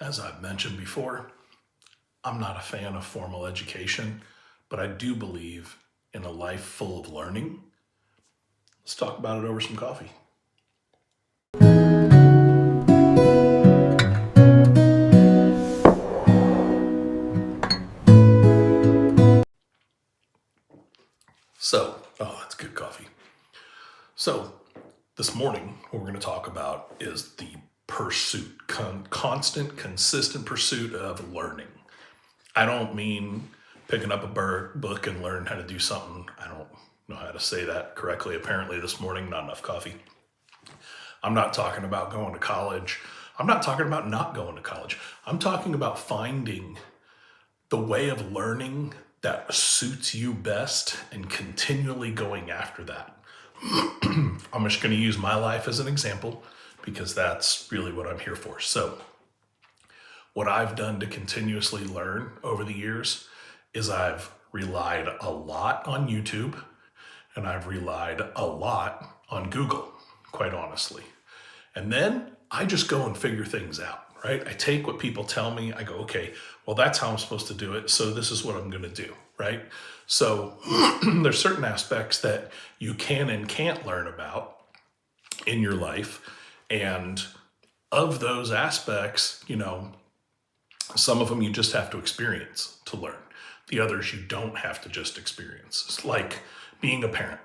As I've mentioned before, I'm not a fan of formal education, but I do believe in a life full of learning. Let's talk about it over some coffee. That's good coffee. So, this morning, what we're going to talk about is the constant, consistent pursuit of learning. I don't mean picking up a book and learn how to do something. I don't know how to say that correctly. Apparently, this morning, not enough coffee. I'm not talking about going to college. I'm not talking about not going to college. I'm talking about finding the way of learning that suits you best and continually going after that. I'm just going to use my life as an example because that's really what I'm here for. So, what I've done to continuously learn over the years is I've relied a lot on YouTube and I've relied a lot on Google, quite honestly. And then I just go and figure things out, right? I take what people tell me, I go, okay, well, that's how I'm supposed to do it. So this is what I'm going to do, right? So there's certain aspects that you can and can't learn about in your life. And of those aspects, some of them you just have to experience to learn. The others you don't have to just experience. It's like being a parent.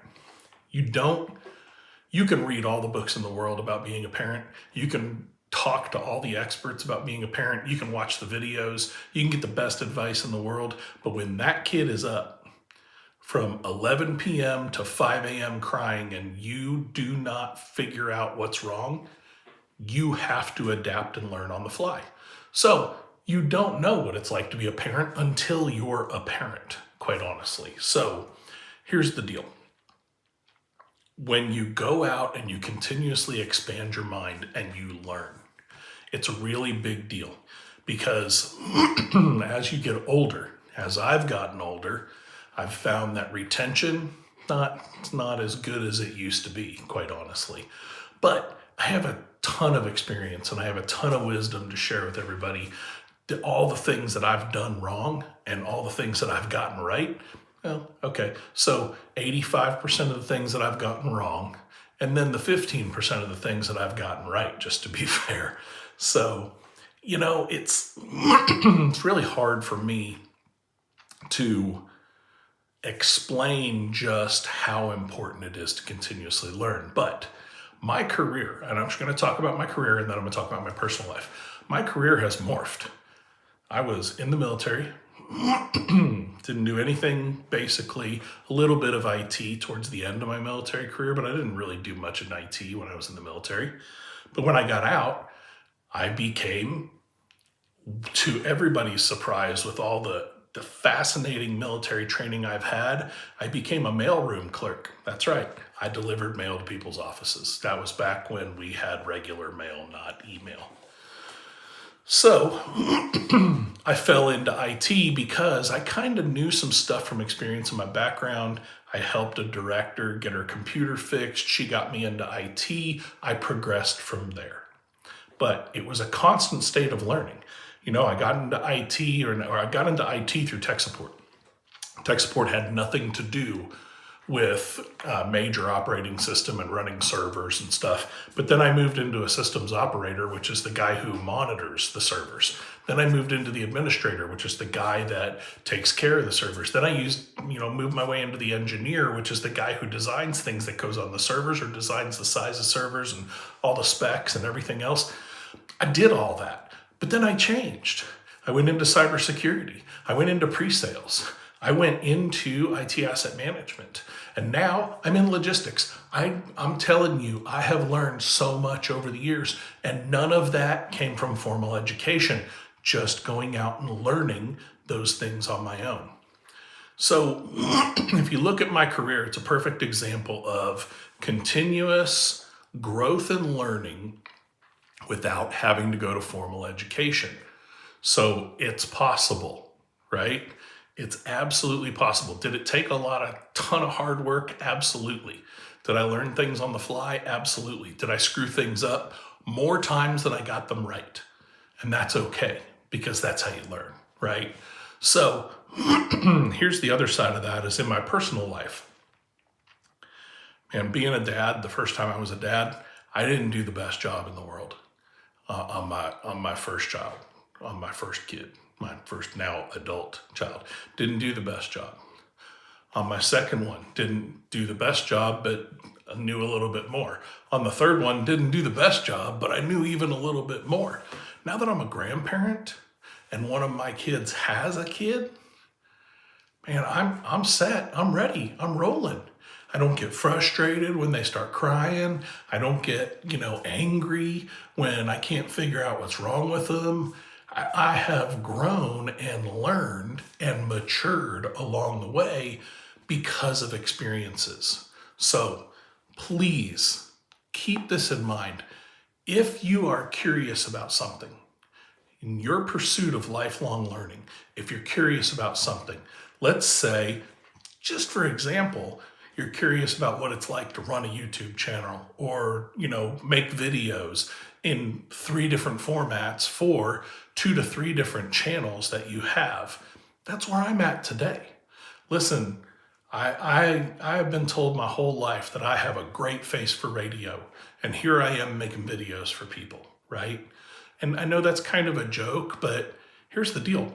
You can read all the books in the world about being a parent. You can talk to all the experts about being a parent. You can watch the videos. You can get the best advice in the world. But when that kid is up from 11 p.m. to 5 a.m. crying and you do not figure out what's wrong, you have to adapt and learn on the fly. So you don't know what it's like to be a parent until you're a parent, quite honestly. So here's the deal. When you go out and you continuously expand your mind and you learn, it's a really big deal because as you get older, as I've gotten older, I've found that retention not as good as it used to be, quite honestly. But I have a ton of experience and I have a ton of wisdom to share with everybody. All the things that I've done wrong and all the things that I've gotten right. Well, okay, so 85% of the things that I've gotten wrong, and then the 15% of the things that I've gotten right, just to be fair. So, it's it's really hard for me to explain just how important it is to continuously learn. But my career, and I'm just going to talk about my career and then I'm going to talk about my personal life. My career has morphed. I was in the military, didn't do anything, basically a little bit of IT towards the end of my military career, but I didn't really do much in IT when I was in the military. But when I got out, I became, to everybody's surprise, with all the fascinating military training I've had, I became a mailroom clerk. That's right. I delivered mail to people's offices. That was back when we had regular mail, not email. So I fell into IT because I kind of knew some stuff from experience in my background. I helped a director get her computer fixed. She got me into IT. I progressed from there. But it was a constant state of learning. I got into IT or I got into IT through tech support. Tech support had nothing to do with a major operating system and running servers and stuff. But then I moved into a systems operator, which is the guy who monitors the servers. Then I moved into the administrator, which is the guy that takes care of the servers. Then I moved my way into the engineer, which is the guy who designs things that goes on the servers or designs the size of servers and all the specs and everything else. I did all that, but then I changed. I went into cybersecurity. I went into pre-sales. I went into IT asset management, and now I'm in logistics. I'm telling you, I have learned so much over the years, and none of that came from formal education, just going out and learning those things on my own. So if you look at my career, it's a perfect example of continuous growth and learning without having to go to formal education. So it's possible, right? It's absolutely possible. Did it take a ton of hard work? Absolutely. Did I learn things on the fly? Absolutely. Did I screw things up more times than I got them right? And that's okay because that's how you learn, right? So here's the other side of that is in my personal life. And being a dad, the first time I was a dad, I didn't do the best job in the world on my first child, on my first kid, my first now adult child. Didn't do the best job. On my second one, didn't do the best job, but I knew a little bit more. On the third one, didn't do the best job, but I knew even a little bit more. Now that I'm a grandparent and one of my kids has a kid, man, I'm set. I'm ready. I'm rolling. I don't get frustrated when they start crying. I don't get, angry when I can't figure out what's wrong with them. I have grown and learned and matured along the way because of experiences. So please keep this in mind. If you are curious about something, in your pursuit of lifelong learning, if you're curious about something, let's say, just for example, you're curious about what it's like to run a YouTube channel or, make videos in 3 different formats for 2 to 3 different channels that you have. That's where I'm at today. Listen, I've been told my whole life that I have a great face for radio, and here I am making videos for people, right? And I know that's kind of a joke, but here's the deal.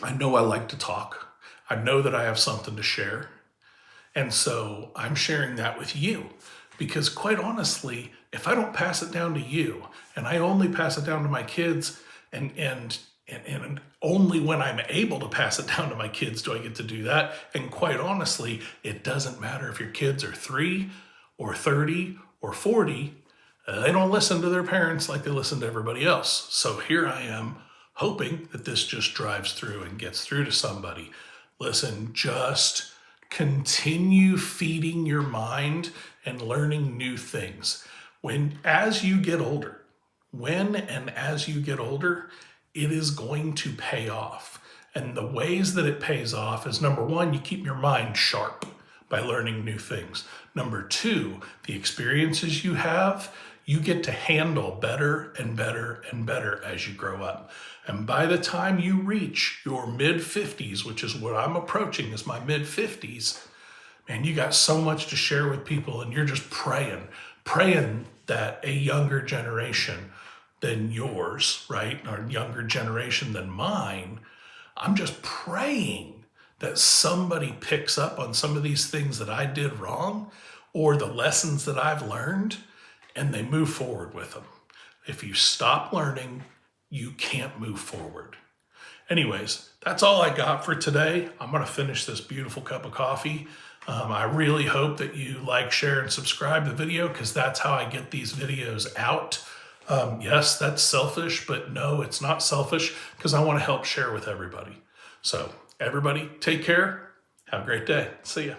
I know I like to talk. I know that I have something to share. And so I'm sharing that with you because quite honestly, if I don't pass it down to you and I only pass it down to my kids and only when I'm able to pass it down to my kids do I get to do that. And quite honestly, it doesn't matter if your kids are 3 or 30 or 40. They don't listen to their parents like they listen to everybody else. So here I am hoping that this just drives through and gets through to somebody. Listen, just continue feeding your mind and learning new things. As you get older, it is going to pay off. And the ways that it pays off is, number 1, you keep your mind sharp by learning new things. Number 2, the experiences you have, you get to handle better and better and better as you grow up. And by the time you reach your mid-50s, which is what I'm approaching is my mid-50s, man, you got so much to share with people and you're just praying that a younger generation than yours, right, or younger generation than mine, I'm just praying that somebody picks up on some of these things that I did wrong or the lessons that I've learned and they move forward with them. If you stop learning, you can't move forward. Anyways, that's all I got for today. I'm going to finish this beautiful cup of coffee. I really hope that you like, share, and subscribe to the video because that's how I get these videos out. Yes, that's selfish, but no, it's not selfish because I want to help share with everybody. So everybody, take care. Have a great day. See ya.